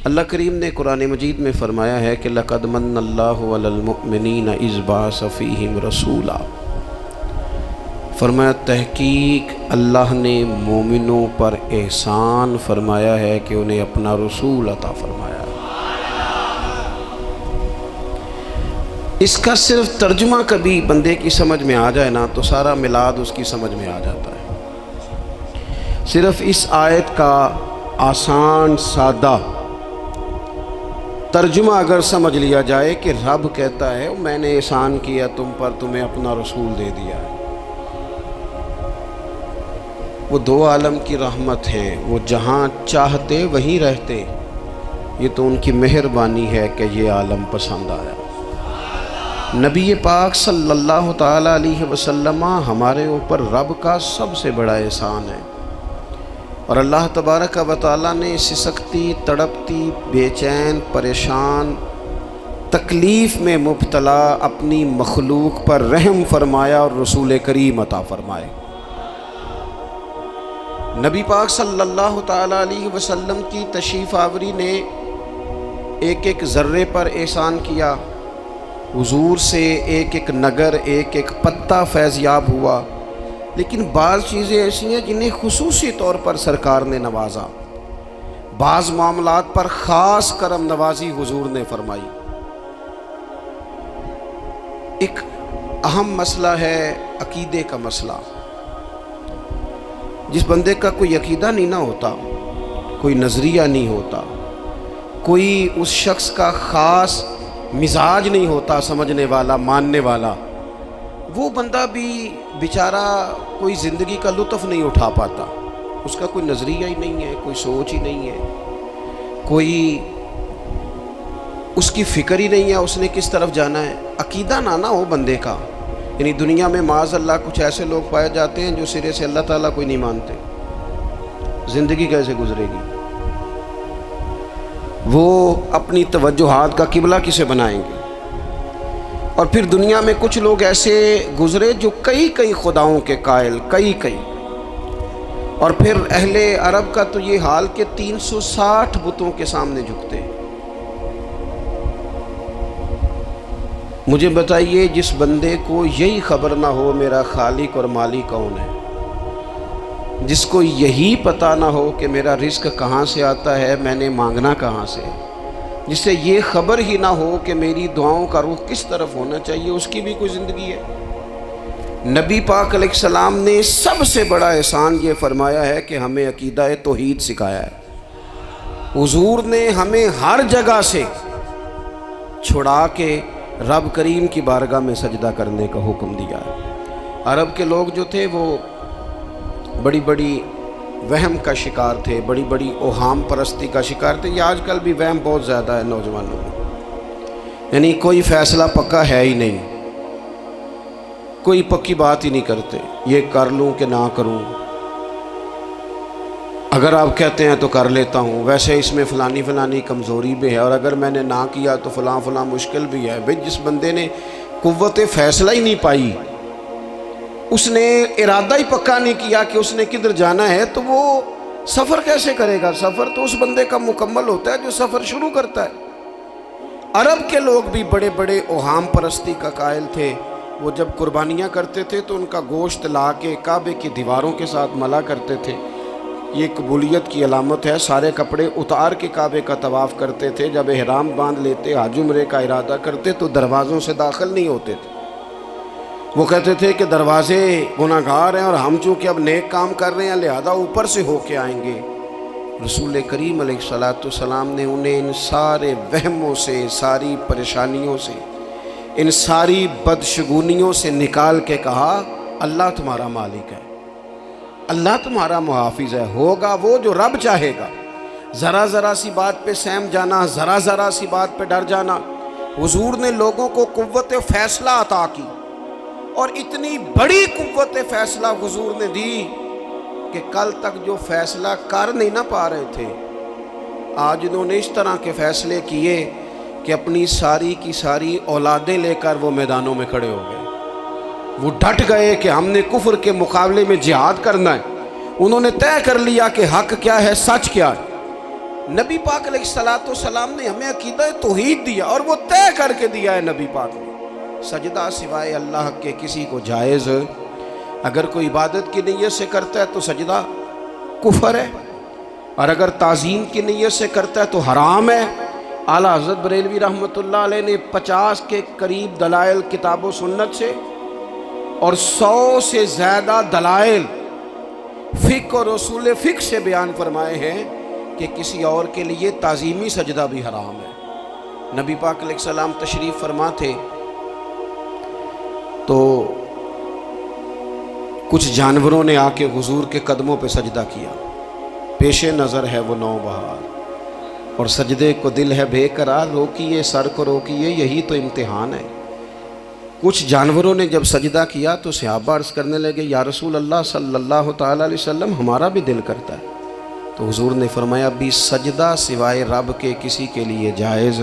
اللہ کریم نے قرآن مجید میں فرمایا ہے کہ لَقَدْ مَنَّ اللَّهُ عَلَى الْمُؤْمِنِينَ إِذْ بَعَثَ فِيهِمْ رَسُولًا، فرمایا تحقیق اللہ نے مومنوں پر احسان فرمایا ہے کہ انہیں اپنا رسول عطا فرمایا۔ اس کا صرف ترجمہ کبھی بندے کی سمجھ میں آ جائے نا تو سارا میلاد اس کی سمجھ میں آ جاتا ہے۔ صرف اس آیت کا آسان سادہ ترجمہ اگر سمجھ لیا جائے کہ رب کہتا ہے میں نے احسان کیا تم پر، تمہیں اپنا رسول دے دیا ہے۔ وہ دو عالم کی رحمت ہیں، وہ جہاں چاہتے وہیں رہتے، یہ تو ان کی مہربانی ہے کہ یہ عالم پسند آیا۔ نبی پاک صلی اللہ تعالیٰ علیہ وسلم ہمارے اوپر رب کا سب سے بڑا احسان ہے، اور اللہ تبارک و تعالیٰ نے سسکتی، تڑپتی، بے چین، پریشان، تکلیف میں مبتلا اپنی مخلوق پر رحم فرمایا اور رسول کریم عطا فرمائے۔ نبی پاک صلی اللہ تعالیٰ علیہ وسلم کی تشریف آوری نے ایک ایک ذرے پر احسان کیا، حضور سے ایک ایک نگر، ایک ایک پتا فیضیاب ہوا، لیکن بعض چیزیں ایسی ہیں جنہیں خصوصی طور پر سرکار نے نوازا، بعض معاملات پر خاص کرم نوازی حضور نے فرمائی۔ ایک اہم مسئلہ ہے عقیدے کا مسئلہ۔ جس بندے کا کوئی عقیدہ نہیں نہ ہوتا، کوئی نظریہ نہیں ہوتا، کوئی اس شخص کا خاص مزاج نہیں ہوتا سمجھنے والا، ماننے والا، وہ بندہ بھی بیچارہ کوئی زندگی کا لطف نہیں اٹھا پاتا۔ اس کا کوئی نظریہ ہی نہیں ہے، کوئی سوچ ہی نہیں ہے، کوئی اس کی فکر ہی نہیں ہے اس نے کس طرف جانا ہے۔ عقیدہ نہ ہو بندے کا، یعنی دنیا میں معاذ اللہ کچھ ایسے لوگ پائے جاتے ہیں جو سرے سے اللہ تعالیٰ کوئی نہیں مانتے، زندگی کیسے گزرے گی؟ وہ اپنی توجہات کا قبلہ کسے بنائیں گے؟ اور پھر دنیا میں کچھ لوگ ایسے گزرے جو کئی خداؤں کے قائل، کئی، اور پھر اہل عرب کا تو یہ حال کہ 360 بتوں کے سامنے جھکتے۔ مجھے بتائیے جس بندے کو یہی خبر نہ ہو میرا خالق اور مالک کون ہے، جس کو یہی پتہ نہ ہو کہ میرا رزق کہاں سے آتا ہے، میں نے مانگنا کہاں سے، جس سے یہ خبر ہی نہ ہو کہ میری دعاؤں کا رخ کس طرف ہونا چاہیے، اس کی بھی کوئی زندگی ہے؟ نبی پاک علیہ السلام نے سب سے بڑا احسان یہ فرمایا ہے کہ ہمیں عقیدہ توحید سکھایا ہے۔ حضور نے ہمیں ہر جگہ سے چھڑا کے رب کریم کی بارگاہ میں سجدہ کرنے کا حکم دیا ہے۔ عرب کے لوگ جو تھے وہ بڑی بڑی وہم کا شکار تھے، بڑی بڑی اوہام پرستی کا شکار تھے۔ یہ آج کل بھی وہم بہت زیادہ ہے نوجوانوں میں، یعنی کوئی فیصلہ پکا ہے ہی نہیں، کوئی پکی بات ہی نہیں کرتے، یہ کر لوں کہ نہ کروں، اگر آپ کہتے ہیں تو کر لیتا ہوں، ویسے اس میں فلانی کمزوری بھی ہے، اور اگر میں نے نہ کیا تو فلاں مشکل بھی ہے۔ بھئی جس بندے نے قوت فیصلہ ہی نہیں پائی، اس نے ارادہ ہی پکا نہیں کیا کہ اس نے کدھر جانا ہے، تو وہ سفر کیسے کرے گا؟ سفر تو اس بندے کا مکمل ہوتا ہے جو سفر شروع کرتا ہے۔ عرب کے لوگ بھی بڑے بڑے اوہام پرستی کا قائل تھے۔ وہ جب قربانیاں کرتے تھے تو ان کا گوشت لا کے کعبے کی دیواروں کے ساتھ ملا کرتے تھے، یہ قبولیت کی علامت ہے۔ سارے کپڑے اتار کے کعبے کا طواف کرتے تھے، جب احرام باندھ لیتے، حج عمرے کا ارادہ کرتے تو دروازوں سے داخل نہیں ہوتے تھے۔ وہ کہتے تھے کہ دروازے گناہگار ہیں اور ہم چونکہ اب نیک کام کر رہے ہیں لہذا اوپر سے ہو کے آئیں گے۔ رسول کریم علیہ السلام نے انہیں ان سارے وہموں سے، ساری پریشانیوں سے، ان ساری بدشگونیوں سے نکال کے کہا اللہ تمہارا مالک ہے، اللہ تمہارا محافظ ہے، ہوگا وہ جو رب چاہے گا۔ ذرا سی بات پہ سہم جانا، ذرا سی بات پہ ڈر جانا۔ حضور نے لوگوں کو قوت فیصلہ عطا کی، اور اتنی بڑی قوت فیصلہ حضور نے دی کہ کل تک جو فیصلہ کر نہیں نہ پا رہے تھے، آج انہوں نے اس طرح کے فیصلے کیے کہ اپنی ساری کی ساری اولادیں لے کر وہ میدانوں میں کھڑے ہو گئے۔ وہ ڈٹ گئے کہ ہم نے کفر کے مقابلے میں جہاد کرنا ہے۔ انہوں نے طے کر لیا کہ حق کیا ہے، سچ کیا ہے۔ نبی پاک علیہ السلام نے ہمیں عقیدہ توحید دیا اور وہ طے کر کے دیا ہے نبی پاک نے، سجدہ سوائے اللہ کے کسی کو جائز، اگر کوئی عبادت کی نیت سے کرتا ہے تو سجدہ کفر ہے، اور اگر تعظیم کی نیت سے کرتا ہے تو حرام ہے۔ اعلیٰ حضرت بریلوی رحمۃ اللہ علیہ نے 50 کے قریب دلائل کتاب و سنت سے اور 100 سے زیادہ دلائل فقہ اور اصول فقہ سے بیان فرمائے ہیں کہ کسی اور کے لیے تعظیمی سجدہ بھی حرام ہے۔ نبی پاک علیہ السلام تشریف فرما تھے تو کچھ جانوروں نے آ کے حضور کے قدموں پہ سجدہ کیا، پیش نظر ہے وہ نوبہار، اور سجدے کو دل ہے بے قرار، روکیے سر کو روکیے، یہی تو امتحان ہے۔ کچھ جانوروں نے جب سجدہ کیا تو صحابہ عرض کرنے لگے یا رسول اللہ صلی اللہ تعالیٰ علیہ وسلم ہمارا بھی دل کرتا ہے، تو حضور نے فرمایا بھی سجدہ سوائے رب کے کسی کے لیے جائز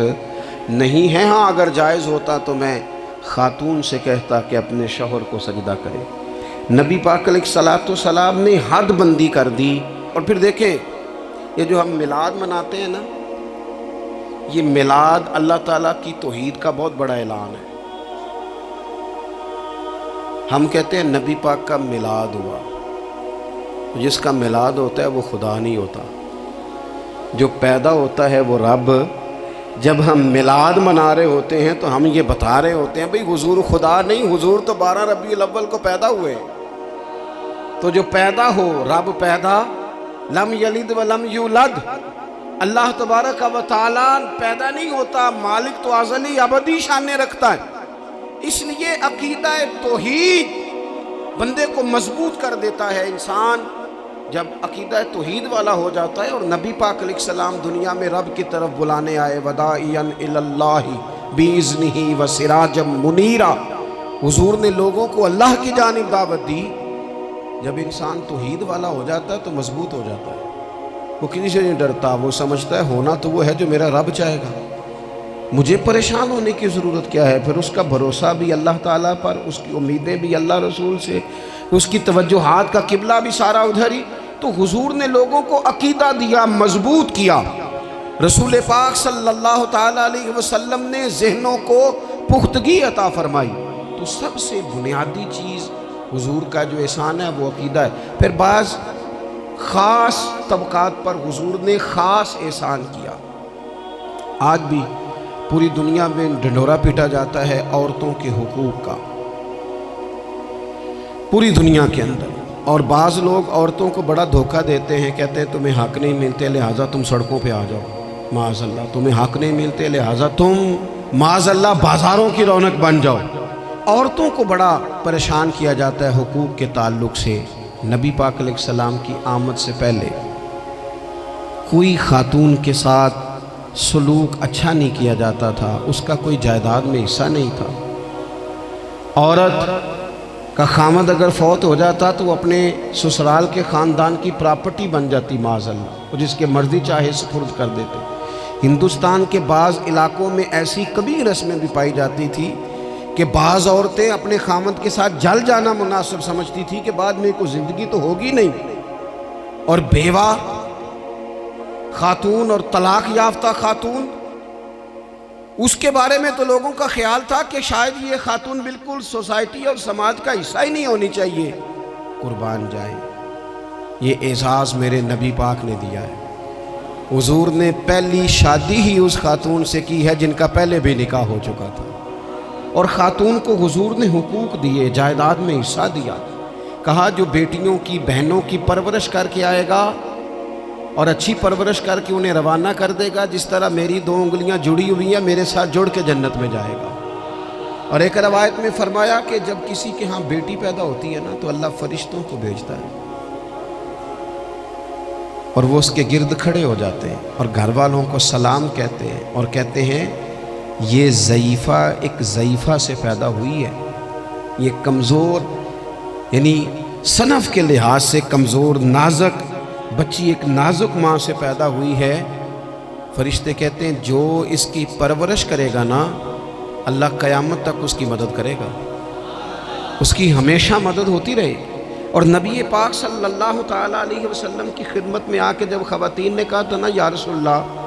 نہیں ہے، ہاں اگر جائز ہوتا تو میں خاتون سے کہتا کہ اپنے شوہر کو سجدہ کرے۔ نبی پاک علیہ السلام نے حد بندی کر دی۔ اور پھر دیکھیں یہ جو ہم میلاد مناتے ہیں نا، یہ میلاد اللہ تعالیٰ کی توحید کا بہت بڑا اعلان ہے۔ ہم کہتے ہیں نبی پاک کا میلاد ہوا، جس کا میلاد ہوتا ہے وہ خدا نہیں ہوتا، جو پیدا ہوتا ہے وہ رب۔ جب ہم میلاد منا رہے ہوتے ہیں تو ہم یہ بتا رہے ہوتے ہیں بھئی حضور خدا نہیں، حضور تو 12 ربیع الاول کو پیدا ہوئے، تو جو پیدا ہو رب پیدا، لم یلد ولم یولد، اللہ تبارک و تعالیٰ پیدا نہیں ہوتا، مالک تو ازلی ابدی شانیں رکھتا ہے۔ اس لیے عقیدہ توحید بندے کو مضبوط کر دیتا ہے۔ انسان جب عقیدہ توحید والا ہو جاتا ہے، اور نبی پاک علیہ السلام دنیا میں رب کی طرف بلانے آئے، وداعیا الی اللہ باذنہ وسراجا منیرا، حضور نے لوگوں کو اللہ کی جانب دعوت دی۔ جب انسان توحید والا ہو جاتا ہے تو مضبوط ہو جاتا ہے، وہ کسی سے نہیں ڈرتا، وہ سمجھتا ہے ہونا تو وہ ہے جو میرا رب چاہے گا، مجھے پریشان ہونے کی ضرورت کیا ہے۔ پھر اس کا بھروسہ بھی اللہ تعالیٰ پر، اس کی امیدیں بھی اللہ رسول سے، اس کی توجہات کا قبلہ بھی سارا ادھر ہی۔ تو حضور نے لوگوں کو عقیدہ دیا، مضبوط کیا۔ رسول پاک صلی اللہ تعالیٰ علیہ وسلم نے ذہنوں کو پختگی عطا فرمائی۔ تو سب سے بنیادی چیز حضور کا جو احسان ہے وہ عقیدہ ہے۔ پھر بعض خاص طبقات پر حضور نے خاص احسان کیا۔ آج بھی پوری دنیا میں ڈھنڈورا پیٹا جاتا ہے عورتوں کے حقوق کا، پوری دنیا کے اندر، اور بعض لوگ عورتوں کو بڑا دھوکہ دیتے ہیں، کہتے ہیں تمہیں حق نہیں ملتے لہٰذا تم سڑکوں پہ آ جاؤ، معاذ اللہ، تمہیں حق نہیں ملتے لہٰذا تم معاذ اللہ بازاروں کی رونق بن جاؤ۔ عورتوں کو بڑا پریشان کیا جاتا ہے حقوق کے تعلق سے۔ نبی پاک علیہ السلام کی آمد سے پہلے کوئی خاتون کے ساتھ سلوک اچھا نہیں کیا جاتا تھا، اس کا کوئی جائیداد میں حصہ نہیں تھا۔ عورت کا خامد اگر فوت ہو جاتا تو وہ اپنے سسرال کے خاندان کی پراپرٹی بن جاتی، معاذ اللہ، وہ جس کے مرضی چاہے سپرد کر دیتے۔ ہندوستان کے بعض علاقوں میں ایسی کبھی رسمیں بھی پائی جاتی تھی کہ بعض عورتیں اپنے خامد کے ساتھ جل جانا مناسب سمجھتی تھی کہ بعد میں کوئی زندگی تو ہوگی نہیں، اور بیوہ خاتون اور طلاق یافتہ خاتون، اس کے بارے میں تو لوگوں کا خیال تھا کہ شاید یہ خاتون بالکل سوسائٹی اور سماج کا حصہ ہی نہیں ہونی چاہیے۔ قربان جائیں، یہ اعزاز میرے نبی پاک نے دیا ہے۔ حضور نے پہلی شادی ہی اس خاتون سے کی ہے جن کا پہلے بھی نکاح ہو چکا تھا، اور خاتون کو حضور نے حقوق دیے، جائیداد میں حصہ دیا۔ کہا جو بیٹیوں کی بہنوں کی پرورش کر کے آئے گا اور اچھی پرورش کر کے انہیں روانہ کر دے گا، جس طرح میری 2 انگلیاں جڑی ہوئی ہیں میرے ساتھ جڑ کے جنت میں جائے گا۔ اور ایک روایت میں فرمایا کہ جب کسی کے ہاں بیٹی پیدا ہوتی ہے نا تو اللہ فرشتوں کو بھیجتا ہے، اور وہ اس کے گرد کھڑے ہو جاتے ہیں اور گھر والوں کو سلام کہتے ہیں، اور کہتے ہیں یہ ضعیفہ ایک ضعیفہ سے پیدا ہوئی ہے، یہ کمزور، یعنی صنف کے لحاظ سے کمزور نازک بچی ایک نازک ماں سے پیدا ہوئی ہے۔ فرشتے کہتے ہیں جو اس کی پرورش کرے گا نا، اللہ قیامت تک اس کی مدد کرے گا، اس کی ہمیشہ مدد ہوتی رہے۔ اور نبی پاک صلی اللہ تعالیٰ علیہ وسلم کی خدمت میں آ کے جب خواتین نے کہا تو نا یا رسول اللہ